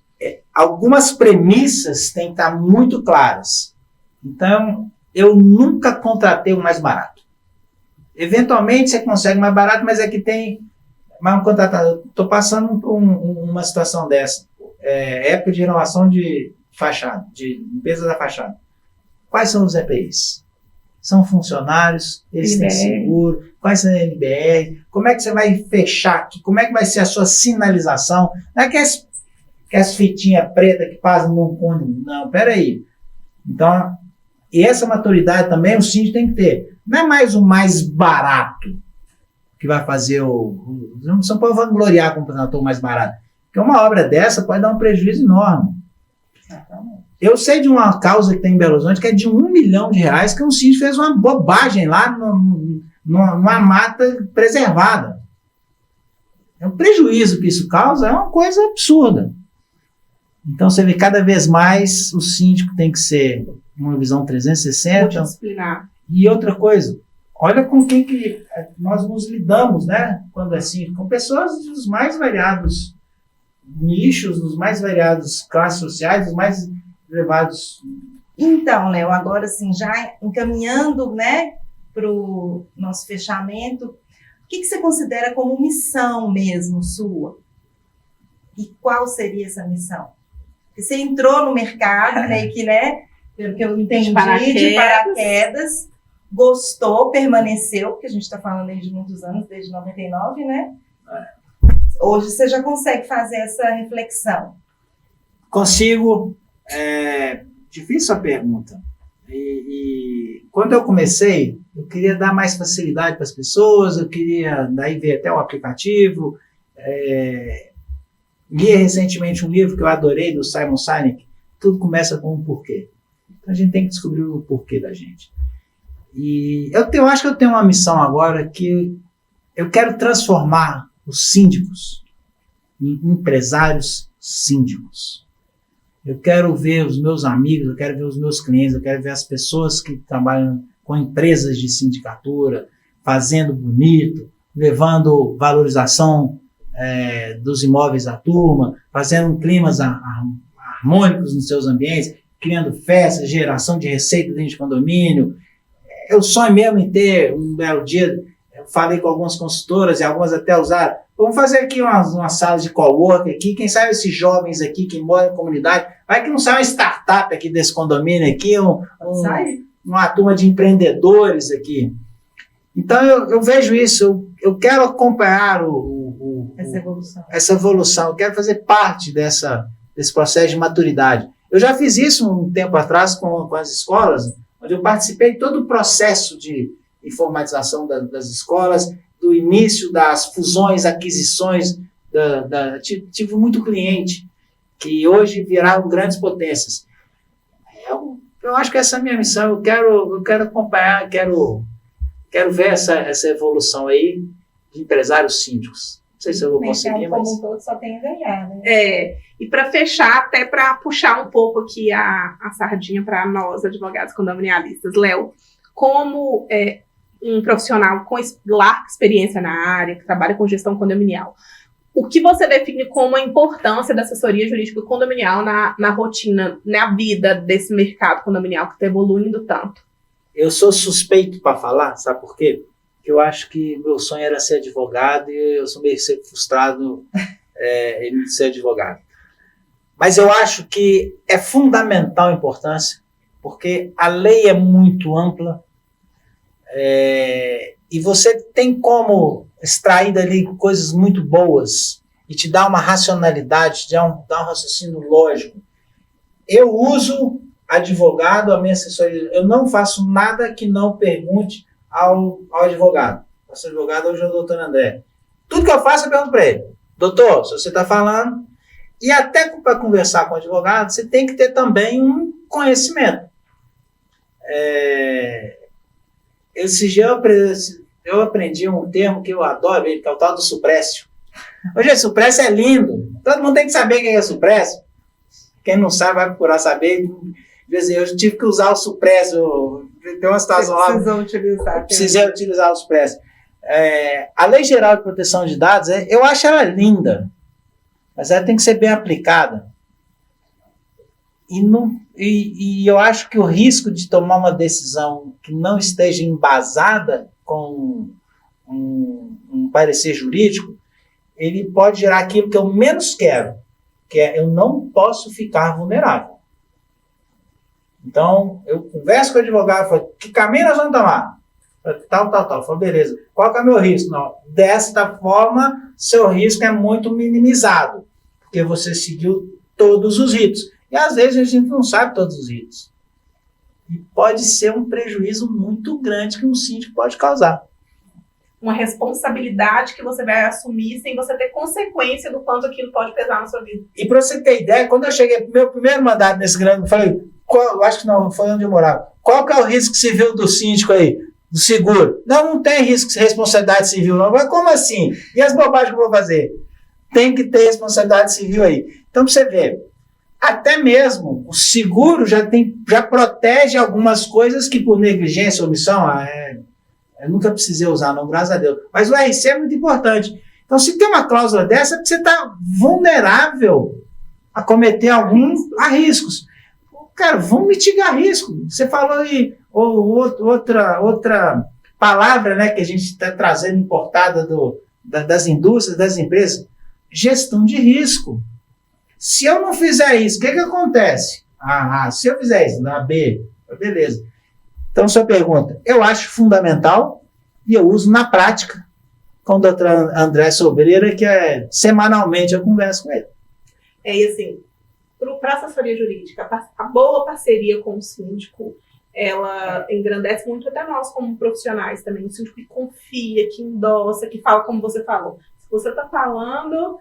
Algumas premissas têm que estar muito claras. Então, eu nunca contratei o mais barato. Eventualmente você consegue mais barato, mas é que tem mais um contratado. Estou passando por uma situação dessa. Época de renovação de fachada, de limpeza da fachada. Quais são os EPIs? São funcionários, eles têm seguro, quais são a NBR, como é que você vai fechar aqui, como é que vai ser a sua sinalização, não é que as fitinhas pretas que passam num cone, não, peraí. Então, e essa maturidade também o síndico tem que ter. Não é mais o mais barato que vai fazer não pode vangloriar com o contrator mais barato, porque uma obra dessa pode dar um prejuízo enorme. Exatamente. Eu sei de uma causa que tem em Belo Horizonte que é de R$1 milhão, que um síndico fez uma bobagem lá numa mata preservada. O prejuízo que isso causa é uma coisa absurda. Então você vê cada vez mais o síndico tem que ser uma visão 360. Multidisciplinar. E outra coisa, olha com quem que nós nos lidamos, né? Quando é síndico, com pessoas dos mais variados nichos, dos mais variados classes sociais, dos mais elevados. Então, Léo, agora assim, já encaminhando, né, para o nosso fechamento, o que você considera como missão mesmo sua? E qual seria essa missão? Porque você entrou no mercado, meio que, né, pelo que eu entendi, de paraquedas, gostou, permaneceu, porque a gente está falando aí de muitos anos, desde 99, né? Hoje você já consegue fazer essa reflexão. Consigo. Difícil a pergunta. E quando eu comecei, eu queria dar mais facilidade para as pessoas, eu queria daí ver até o aplicativo. Li recentemente um livro que eu adorei, do Simon Sinek, Tudo Começa com um Porquê. Então a gente tem que descobrir o porquê da gente. E eu acho que eu tenho uma missão agora que eu quero transformar os síndicos em empresários síndicos. Eu quero ver os meus amigos, eu quero ver os meus clientes, eu quero ver as pessoas que trabalham com empresas de sindicatura, fazendo bonito, levando valorização dos imóveis da turma, fazendo climas harmônicos nos seus ambientes, criando festas, geração de receita dentro de condomínio. Eu sonho mesmo em ter um belo dia, eu falei com algumas consultoras e algumas até usaram, vamos fazer aqui uma sala de cowork aqui, quem sabe esses jovens aqui que moram na comunidade, vai que não sai uma startup aqui desse condomínio aqui, uma turma de empreendedores aqui. Então eu vejo isso, eu quero acompanhar essa evolução, eu quero fazer parte desse processo de maturidade. Eu já fiz isso um tempo atrás com as escolas, onde eu participei de todo o processo de informatização das escolas, do início das fusões, aquisições, tive muito cliente que hoje viraram grandes potências. Eu acho que essa é a minha missão, eu quero acompanhar, quero ver essa evolução aí de empresários síndicos. Não sei se eu vou conseguir, mas... como um todo só tem a ganhar, né? E para fechar, até para puxar um pouco aqui a sardinha para nós, advogados condominialistas, Léo, como um profissional com larga experiência na área, que trabalha com gestão condominial, o que você define como a importância da assessoria jurídica condominial na rotina, na vida desse mercado condominial que está evoluindo tanto? Eu sou suspeito para falar, sabe por quê? Porque eu acho que meu sonho era ser advogado e eu sou meio frustrado em ser advogado. Mas eu acho que é fundamental a importância, porque a lei é muito ampla e você tem como extrair dali coisas muito boas e te dar uma racionalidade, te dar um raciocínio lógico. Eu uso advogado, a minha assessoria, eu não faço nada que não pergunte ao advogado. Nosso advogado hoje é o doutor André. Tudo que eu faço eu pergunto para ele. Doutor, se você está falando, e até para conversar com o advogado, você tem que ter também um conhecimento. Esse dia eu aprendi um termo que eu adoro, que é o tal do suprécio. Hoje, suprécio é lindo. Todo mundo tem que saber quem é suprécio. Quem não sabe vai procurar saber. Eu tive que usar o suprécio. Tem uma situação lá. Precisei utilizar o suprécio. A Lei Geral de Proteção de Dados, eu acho ela linda, mas ela tem que ser bem aplicada. E eu acho que o risco de tomar uma decisão que não esteja embasada com um parecer jurídico, ele pode gerar aquilo que eu menos quero, que é eu não posso ficar vulnerável. Então, eu converso com o advogado, falo, que caminho nós vamos tomar? Tal. Eu falo, beleza, qual que é o meu risco? Não, desta forma, seu risco é muito minimizado, porque você seguiu todos os ritos. E às vezes a gente não sabe todos os ritos. E pode ser um prejuízo muito grande que um síndico pode causar. Uma responsabilidade que você vai assumir sem você ter consequência do quanto aquilo pode pesar na sua vida. E para você ter ideia, quando eu cheguei pro meu primeiro mandato nesse grande, eu falei, eu acho que não, foi onde eu morava. Qual que é o risco civil do síndico aí? Do seguro? Não tem risco de responsabilidade civil, não. Mas como assim? E as bobagens que eu vou fazer? Tem que ter responsabilidade civil aí. Então, para você ver, até mesmo o seguro já protege algumas coisas que por negligência ou omissão, eu nunca precisei usar, não, graças a Deus. Mas o RC é muito importante. Então, se tem uma cláusula dessa, é porque você está vulnerável a cometer alguns riscos. Cara, vamos mitigar risco. Você falou aí outra palavra, né, que a gente está trazendo importada das indústrias, das empresas. Gestão de risco. Se eu não fizer isso, o que acontece? Se eu fizer isso, na B, beleza. Então, sua pergunta, eu acho fundamental e eu uso na prática com o doutor André Sobreira, que semanalmente eu converso com ele. E assim, para a assessoria jurídica, a boa parceria com o síndico, ela engrandece muito até nós como profissionais também. O síndico que confia, que endossa, que fala como você falou. Se você está falando...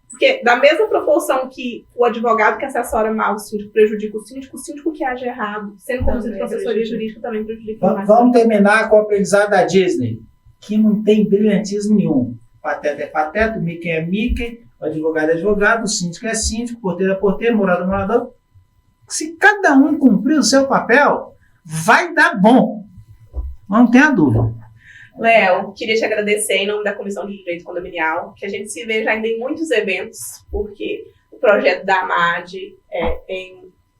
Porque da mesma proporção que o advogado que assessora mal o síndico prejudica o síndico que age errado, sendo conduzido por assessoria jurídica, também prejudica mais. Vamos terminar com o aprendizado da Disney, que não tem brilhantismo nenhum. Pateta é pateta, o Mickey é Mickey, o advogado é advogado, o síndico é síndico, o porteiro é porteiro, o morador é morador. Se cada um cumprir o seu papel, vai dar bom. Não tenha dúvida. Léo, queria te agradecer em nome da Comissão de Direito Condominial, que a gente se veja ainda em muitos eventos, porque o projeto da AMAD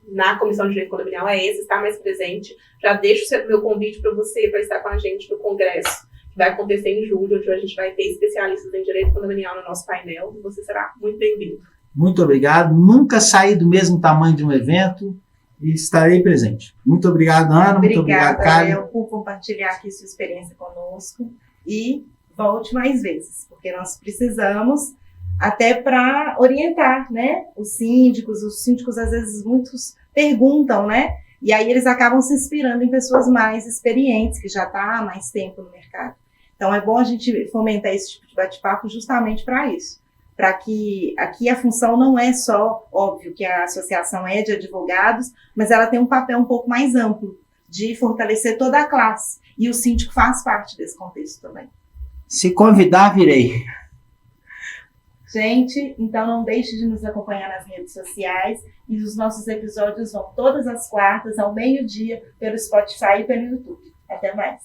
na Comissão de Direito Condominial é esse, estar mais presente. Já deixo o meu convite para você para estar com a gente no congresso, que vai acontecer em julho, onde a gente vai ter especialistas em Direito Condominial no nosso painel, e você será muito bem-vindo. Muito obrigado. Nunca saí do mesmo tamanho de um evento e estarei presente. Muito obrigado, Ana. Muito obrigado, Karen. Léo, por compartilhar aqui sua experiência conosco e volte mais vezes, porque nós precisamos até para orientar, né? Os síndicos às vezes muitos perguntam, né? E aí eles acabam se inspirando em pessoas mais experientes, que já estão há mais tempo no mercado. Então é bom a gente fomentar esse tipo de bate-papo justamente para isso. Para que aqui a função não é só, óbvio que a associação é de advogados, mas ela tem um papel um pouco mais amplo, de fortalecer toda a classe. E o síndico faz parte desse contexto também. Se convidar, virei. Gente, então não deixe de nos acompanhar nas redes sociais, e os nossos episódios vão todas as quartas, ao meio-dia, pelo Spotify e pelo YouTube. Até mais!